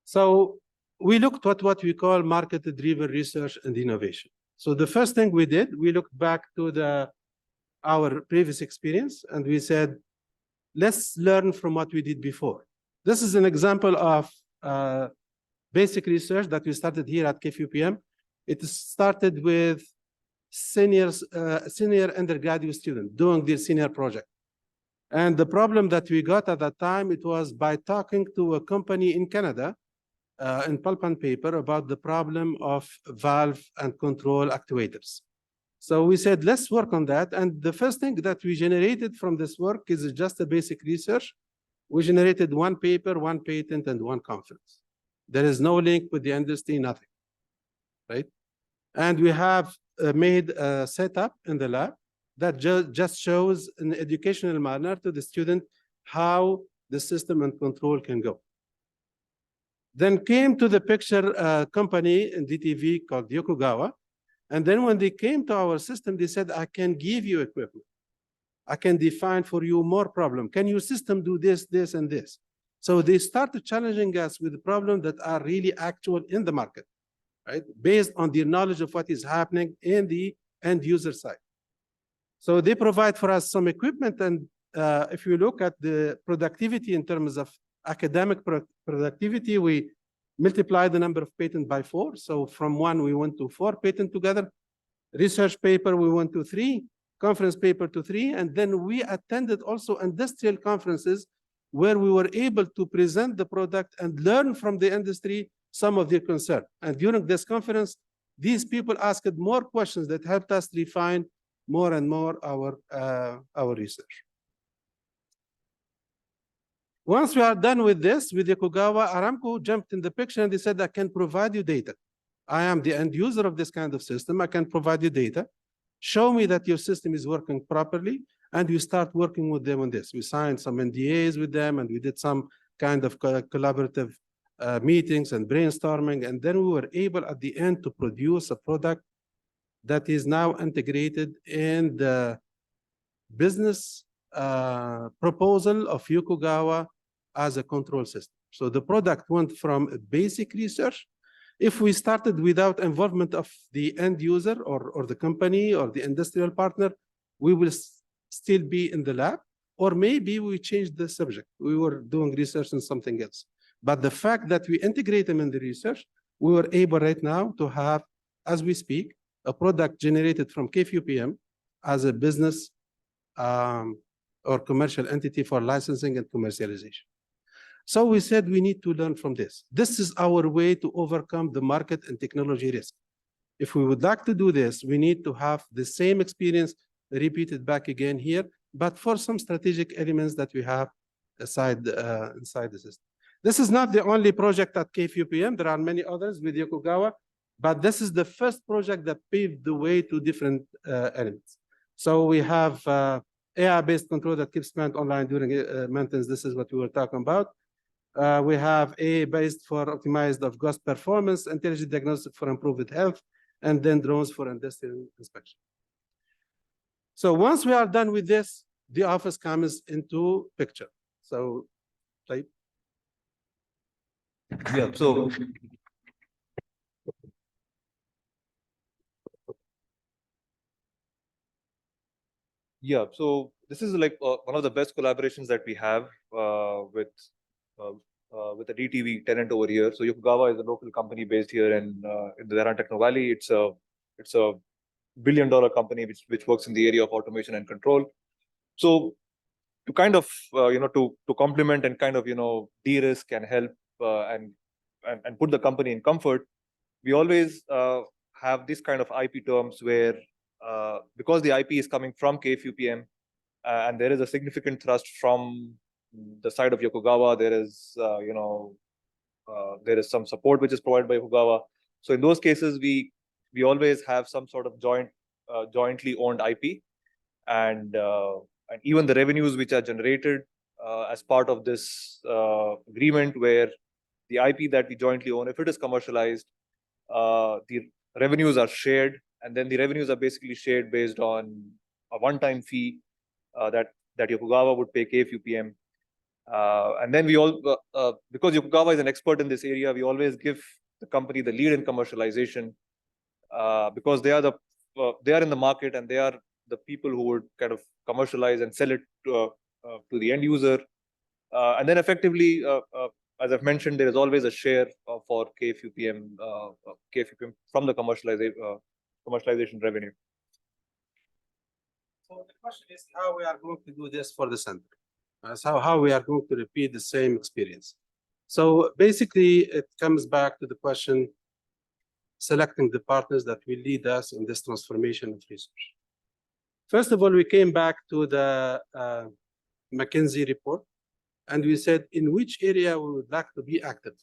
So we looked at what we call market-driven research and innovation. So the first thing we did, we looked back to our previous experience, and we said, let's learn from what we did before. This is an example of basic research that we started here at KFUPM. It started with senior undergraduate students doing their senior project. And the problem that we got at that time, it was by talking to a company in Canada, in pulp and paper, about the problem of valve and control actuators. So we said, let's work on that. And the first thing that we generated from this work is just a basic research. We generated one paper, one patent, and one conference. There is no link with the industry, nothing, right? And we have made a setup in the lab that just shows in an educational manner to the student how the system and control can go. Then came to the picture a company in DTV called Yokogawa. And then when they came to our system, they said, I can give you equipment. I can define for you more problem. Can your system do this, this, and this? So they started challenging us with problems that are really actual in the market, right? Based on their knowledge of what is happening in the end user side. So they provide for us some equipment. And if you look at the productivity in terms of academic productivity, we multiply the number of patents by 4. So from 1, we went to 4 patents together. Research paper, we went to 3. Conference paper to 3. And then we attended also industrial conferences where we were able to present the product and learn from the industry some of their concern. And during this conference, these people asked more questions that helped us refine more and more our research. Once we are done with this, with Yokogawa, Aramco jumped in the picture and they said, I can provide you data. I am the end user of this kind of system. I can provide you data. Show me that your system is working properly. And we start working with them on this. We signed some NDAs with them, and we did some kind of collaborative meetings and brainstorming. And then we were able at the end to produce a product that is now integrated in the business proposal of Yokogawa as a control system. So the product went from a basic research. If we started without involvement of the end user or the company or the industrial partner, we will still be in the lab, or maybe we changed the subject. We were doing research on something else. But the fact that we integrate them in the research, we were able right now to have, as we speak, a product generated from KFUPM as a business or commercial entity for licensing and commercialization. So we said we need to learn from this. This is our way to overcome the market and technology risk. If we would like to do this, we need to have the same experience repeated back again here, but for some strategic elements that we have inside the system. This is not the only project at KFUPM. There are many others with Yokogawa, but this is the first project that paved the way to different elements. So we have AI-based control that keeps plant online during maintenance. This is what we were talking about. We have AI-based for optimized of ghost performance, intelligent diagnostic for improved health, and then drones for industrial inspection. So once we are done with this, the office comes into picture. So, type. Yeah, so this is like one of the best collaborations that we have with a DTV tenant over here. So Yokogawa is a local company based here in the Dharan Techno Valley. It's a billion-dollar company which works in the area of automation and control. So kind of to complement and kind of de-risk and help and put the company in comfort, we always have this kind of IP terms where because the IP is coming from KFUPM and there is a significant thrust from the side of Yokogawa, there is there is some support which is provided by Yokogawa. So in those cases, we always have some sort of jointly owned IP, and even the revenues which are generated as part of this agreement, where the IP that we jointly own, if it is commercialized, the revenues are shared, and then the revenues are basically shared based on a one-time fee that Yokogawa would pay KFUPM. And then we all, because Yokogawa is an expert in this area, we always give the company the lead in commercialization because they are in the market, and they are the people who would kind of commercialize and sell it to the end user. And then effectively, as I've mentioned, there is always a share for KFUPM from the commercialization revenue. So the question is how we are going to do this for the center. So how we are going to repeat the same experience. So basically, it comes back to the question, selecting the partners that will lead us in this transformation of research. First of all, we came back to the McKinsey report, and we said in which area we would like to be active,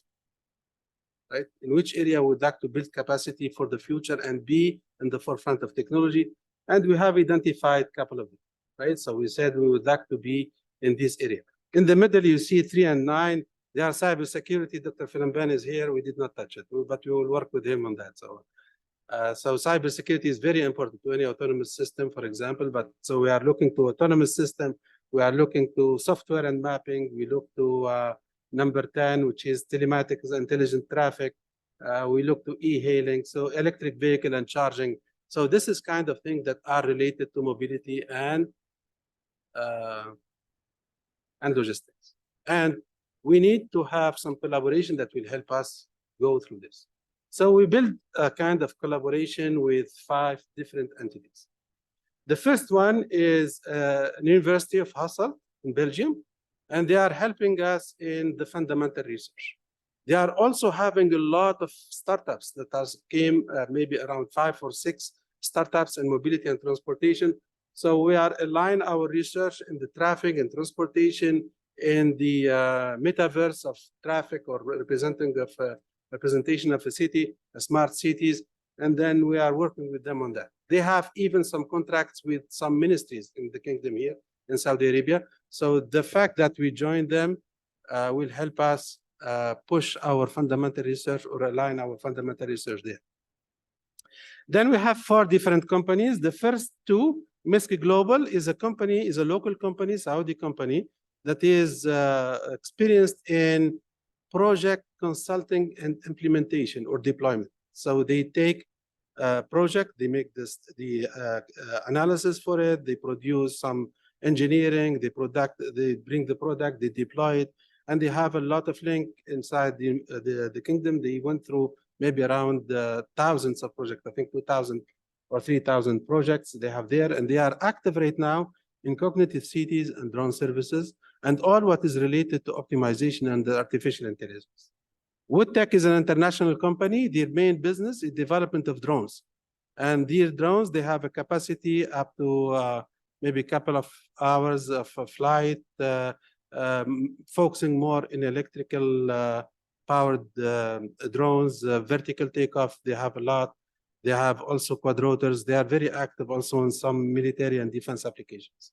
right? In which area we would like to build capacity for the future and be in the forefront of technology. And we have identified a couple of them, right? So we said we would like to be in this area. In the middle, you see 3 and 9. They are cybersecurity. Dr. Filamban is here. We did not touch it, but we will work with him on that. So cybersecurity is very important to any autonomous system, for example. But so we are looking to autonomous system. We are looking to software and mapping. We look to number 10, which is telematics, intelligent traffic. We look to e-hailing, so electric vehicle and charging. So this is kind of things that are related to mobility and logistics. And we need to have some collaboration that will help us go through this. So we built a kind of collaboration with 5 different entities. The first one is an University of Hasselt in Belgium, and they are helping us in the fundamental research. They are also having a lot of startups that came maybe around 5 or 6 startups in mobility and transportation. So we are align our research in the traffic and transportation, in the metaverse of traffic or representation of a city, smart cities, and then we are working with them on that. They have even some contracts with some ministries in the kingdom here in Saudi Arabia. So the fact that we joined them will help us push our fundamental research or align our fundamental research there. Then we have 4 different companies. The first 2, Misk Global is a local company, Saudi company, that is experienced in project consulting and implementation or deployment. So they take a project, they make the analysis for it, they produce some engineering, they bring the product, they deploy it, and they have a lot of link inside the kingdom. They went through maybe around thousands of projects, I think 2,000 or 3,000 projects they have there, and they are active right now in cognitive cities and drone services, and all what is related to optimization and artificial intelligence. Woodtech is an international company. Their main business is development of drones. And these drones, they have a capacity up to maybe a couple of hours of flight, focusing more in electrical powered drones, vertical takeoff, they have a lot. They have also quadrotors. They are very active also in some military and defense applications.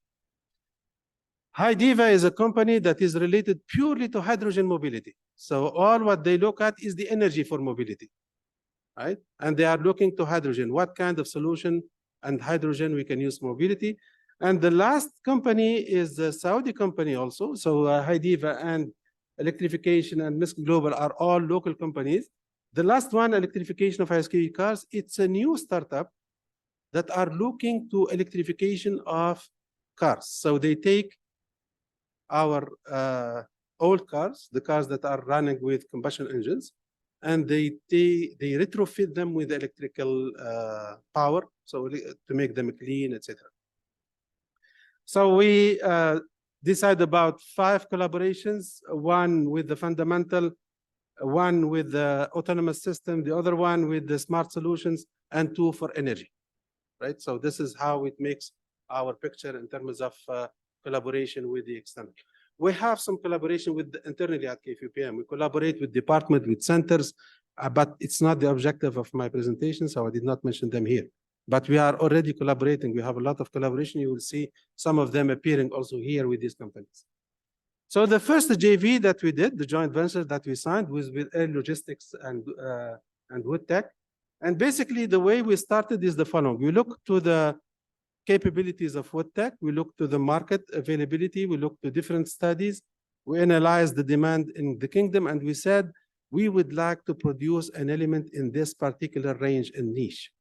HiDiva is a company that is related purely to hydrogen mobility. So all what they look at is the energy for mobility, right? And they are looking to hydrogen. What kind of solution and hydrogen we can use mobility? And the last company is a Saudi company also. So HiDiva and Electrification and Misk Global are all local companies. The last one, electrification of high-speed cars, it's a new startup that are looking to electrification of cars. So they take our old cars, the cars that are running with combustion engines, and they retrofit them with electrical power, so to make them clean, etc. So we decide about 5 collaborations, one with the fundamental, one with the autonomous system, the other one with the smart solutions, and 2 for energy, right? So this is how it makes our picture in terms of collaboration with the external. We have some collaboration with internally at KFUPM. We collaborate with department, with centers, but it's not the objective of my presentation, so I did not mention them here. But we are already collaborating. We have a lot of collaboration. You will see some of them appearing also here with these companies. So the first JV that we did, the joint venture that we signed, was with Air Logistics and Wood Tech. And basically, the way we started is the following. We look to the capabilities of Wood Tech. We look to the market availability. We look to different studies. We analyzed the demand in the kingdom, and we said we would like to produce an element in this particular range and niche.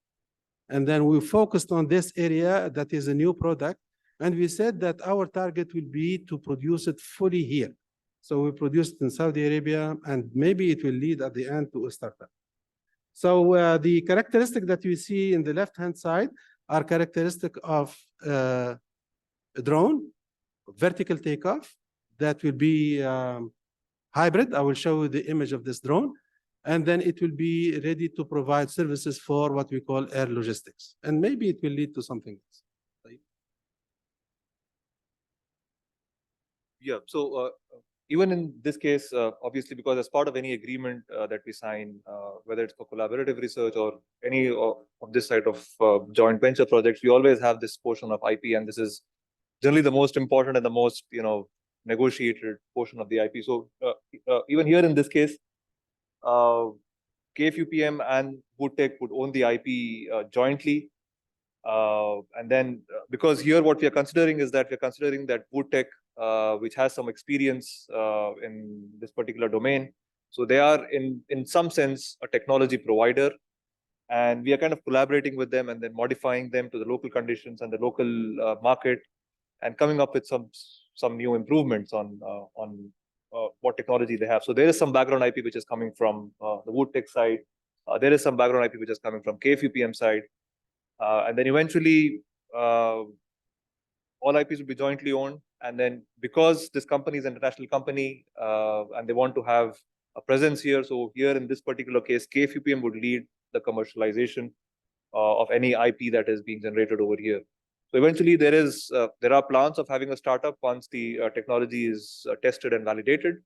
And then we focused on this area that is a new product. And we said that our target will be to produce it fully here. So we produced it in Saudi Arabia, and maybe it will lead at the end to a startup. So the characteristic that you see in the left-hand side are characteristic of a drone, vertical takeoff, that will be hybrid. I will show you the image of this drone. And then it will be ready to provide services for what we call air logistics. And maybe it will lead to something else. Yeah, so even in this case, obviously, because as part of any agreement that we sign, whether it's for collaborative research or any of this side of joint venture projects, we always have this portion of IP, and this is generally the most important and the most, negotiated portion of the IP. So even here in this case, KFUPM and Wood Tech would own the IP jointly. And then because here what we are considering is that we're considering that Wood Tech, which has some experience in this particular domain. So they are in some sense a technology provider, and we are kind of collaborating with them and then modifying them to the local conditions and the local market, and coming up with some new improvements on what technology they have. So there is some background IP which is coming from the Wood Tech side. There is some background IP which is coming from KFUPM side. And then eventually, all IPs will be jointly owned. And then because this company is an international company and they want to have a presence here, so here in this particular case, KFUPM would lead the commercialization of any IP that is being generated over here. So eventually, there are plans of having a startup once the technology is tested and validated.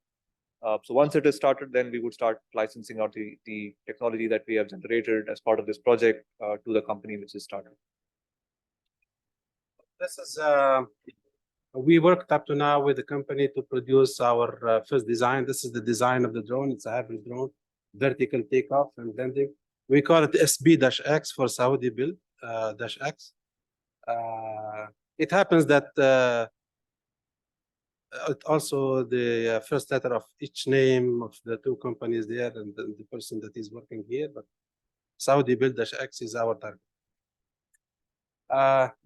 So once it is started, then we would start licensing out the technology that we have generated as part of this project to the company which is started. This is, we worked up to now with the company to produce our first design. This is the design of the drone. It's a hybrid drone, vertical takeoff and landing. We call it SB-X for Saudi build, -X. It happens that also the first letter of each name of the two companies there and the person that is working here, but Saudi build -X is our target.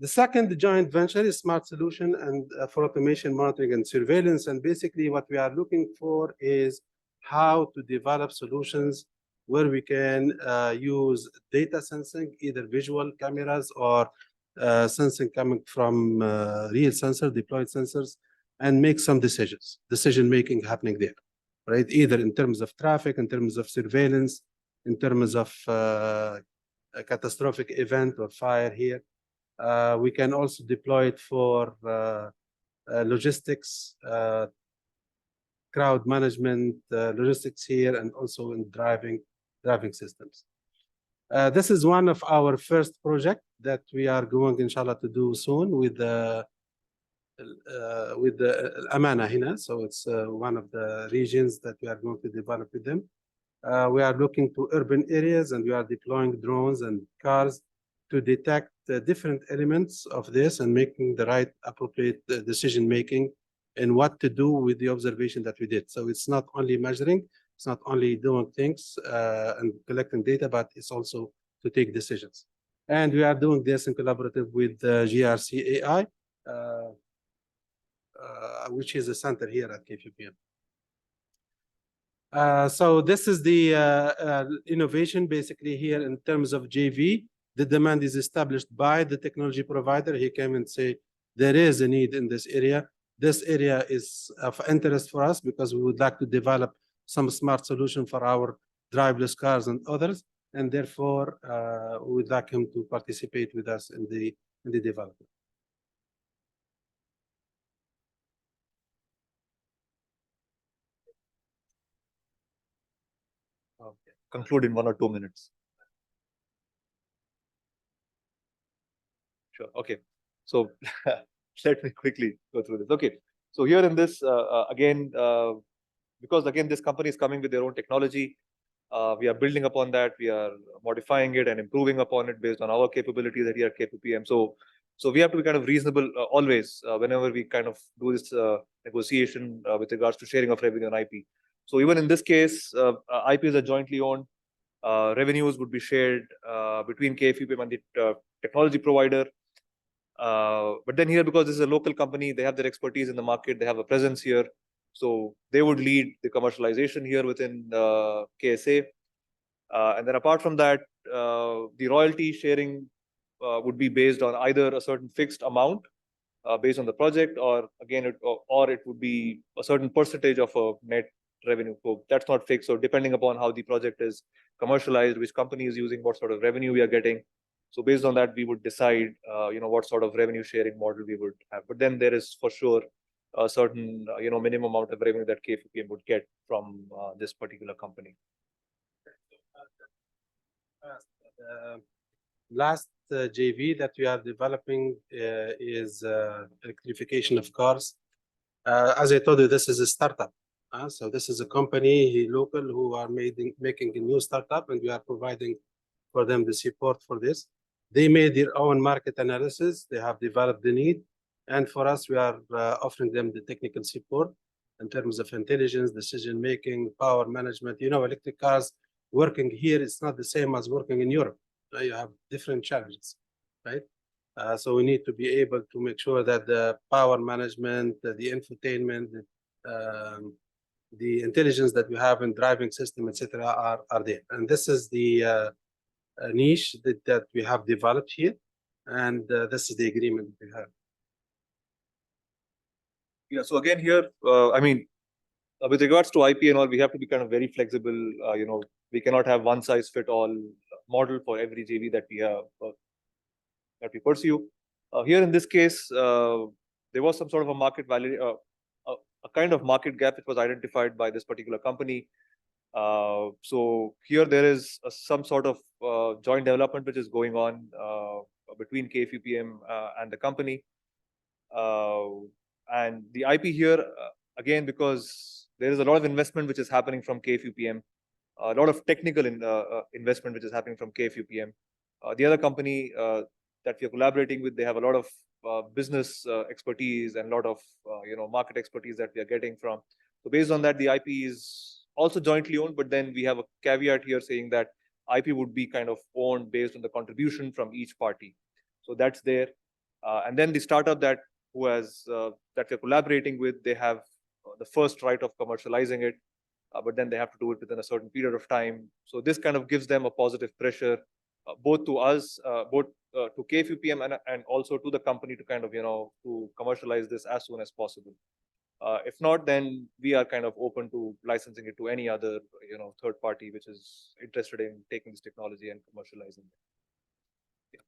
The second joint venture is smart solution and for automation, monitoring, and surveillance. And basically what we are looking for is how to develop solutions where we can use data sensing, either visual cameras or sensing coming from real sensor, deployed sensors, and make some decision making happening there, right? Either in terms of traffic, in terms of surveillance, in terms of a catastrophic event or fire here. We can also deploy it for logistics, crowd management, logistics here, and also in driving systems. This is one of our first project that we are going, inshallah, to do soon with the Amana Hina. So it's one of the regions that we are going to develop with them. We are looking to urban areas, and we are deploying drones and cars to detect the different elements of this and making the right appropriate decision making and what to do with the observation that we did. So it's not only measuring, it's not only doing things and collecting data, but it's also to take decisions. And we are doing this in collaborative with GRC AI, which is a center here at KFUPM. So this is the innovation basically here in terms of JV. The demand is established by the technology provider. He came and say, there is a need in this area. this area is of interest for us because we would like to develop some smart solution for our driverless cars and others, and therefore we would like him to participate with us in the development. Conclude in 1 or 2 minutes. Sure. Okay. So let me quickly go through this. Okay. So here in this, again, because again, this company is coming with their own technology. We are building upon that. We are modifying it and improving upon it based on our capabilities here at KFUPM. So we have to be kind of reasonable always whenever we kind of do this negotiation with regards to sharing of revenue and IP. So even in this case, IPs are jointly owned. Revenues would be shared between KFUPM and the technology provider. But then here, because this is a local company, they have their expertise in the market, they have a presence here. So they would lead the commercialization here within KSA. And then apart from that, the royalty sharing would be based on either a certain fixed amount based on the project, or again, it would be a certain percentage of a net revenue. So that's not fixed. So depending upon how the project is commercialized, which company is using, what sort of revenue we are getting. So based on that, we would decide, what sort of revenue sharing model we would have. But then there is for sure a certain, minimum amount of revenue that KFUPM would get from this particular company. Last JV that we are developing is electrification of cars. As I told you, this is a startup. So this is a company local who are making a new startup, and we are providing for them the support for this. They made their own market analysis. They have developed the need. And for us, we are offering them the technical support in terms of intelligence, decision-making, power management. Electric cars working here is not the same as working in Europe. You have different challenges, right? So we need to be able to make sure that the power management, the infotainment, the intelligence that we have in driving system, etc., are there. And this is the niche that we have developed here, and this is the agreement we have. Yeah. So again, here, with regards to IP and all, we have to be kind of very flexible. We cannot have one size fit all model for every JV that we have that we pursue. Here in this case, there was some sort of a market value, a kind of market gap that was identified by this particular company. So here there is some sort of joint development which is going on between KFUPM and the company. And the IP here, again, because there is a lot of investment which is happening from KFUPM, a lot of technical investment which is happening from KFUPM. The other company that we are collaborating with, they have a lot of business expertise and a lot of market expertise that we are getting from. So based on that, the IP is also jointly owned, but then we have a caveat here saying that IP would be kind of owned based on the contribution from each party. So that's there. And then the startup that we're collaborating with, they have the first right of commercializing it, but then they have to do it within a certain period of time. So this kind of gives them a positive pressure, both to us, to KFUPM and also to the company to kind of, to commercialize this as soon as possible. If not, then we are kind of open to licensing it to any other, third party which is interested in taking this technology and commercializing it. Yeah.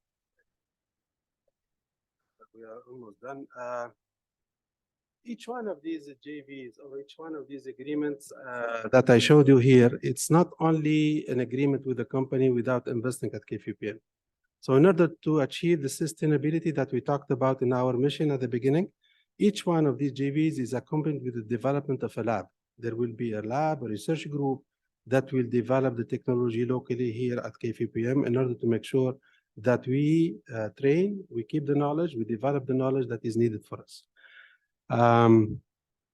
We are almost done. Each one of these JVs or each one of these agreements that I showed you here, it's not only an agreement with the company without investing at KFUPM. So in order to achieve the sustainability that we talked about in our mission at the beginning, each one of these JVs is accompanied with the development of a lab. There will be a lab, a research group that will develop the technology locally here at KFUPM in order to make sure that we train, we keep the knowledge, we develop the knowledge that is needed for us.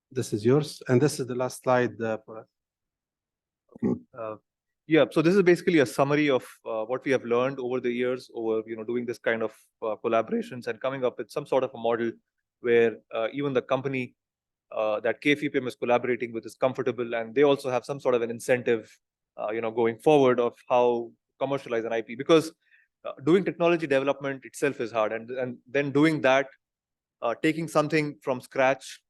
This is yours, and this is the last slide for us. Yeah, so this is basically a summary of what we have learned over the years, over doing this kind of collaborations and coming up with some sort of a model where even the company that KFUPM is collaborating with is comfortable, and they also have some sort of an incentive, going forward of how commercialize an IP, because doing technology development itself is hard, and then doing that, taking something from scratch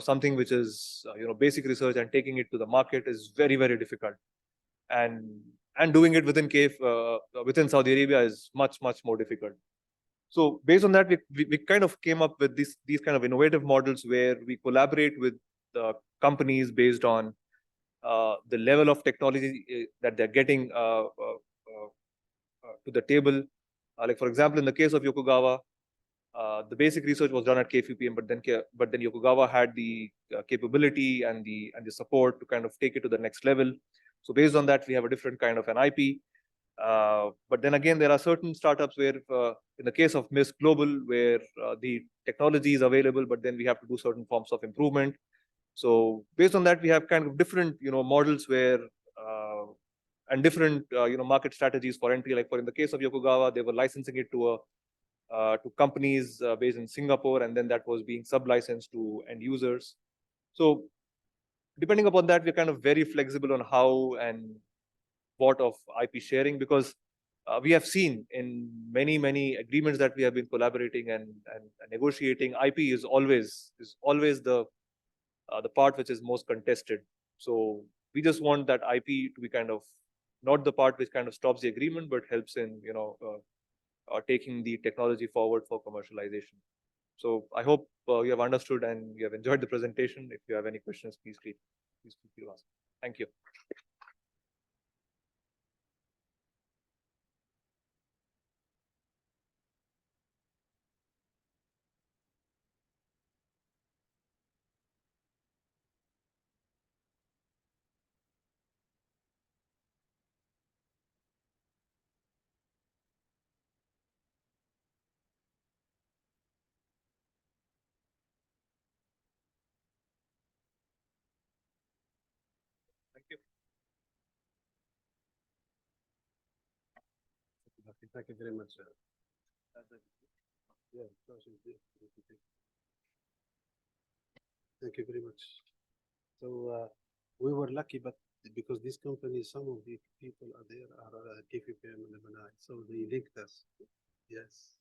something which is basic research and taking it to the market is very, very difficult. And doing it within Saudi Arabia is much, much more difficult. So based on that, we kind of came up with these kind of innovative models where we collaborate with companies based on the level of technology that they're getting to the table. Like for example, in the case of Yokogawa, the basic research was done at KFUPM, but then Yokogawa had the capability and the support to kind of take it to the next level. So based on that, we have a different kind of an IP. But then again, there are certain startups where, in the case of Miss Global, where the technology is available, but then we have to do certain forms of improvement. So based on that, we have kind of different, models where and different, market strategies for entry. Like in the case of Yokogawa, they were licensing it to companies based in Singapore, and then that was being sub-licensed to end users. So depending upon that, we're kind of very flexible on how and what of IP sharing, because we have seen in many agreements that we have been collaborating and negotiating, IP is always the part which is most contested. So we just want that IP to be kind of not the part which kind of stops the agreement, but helps in taking the technology forward for commercialization. So I hope you have understood and you have enjoyed the presentation. If you have any questions, please feel free to ask. Thank you. Thank you. Thank you very much. Yeah, thank you very much. So we were lucky, but because this company, some of the people are there are KFUPM and MNI, so they linked us. Yes.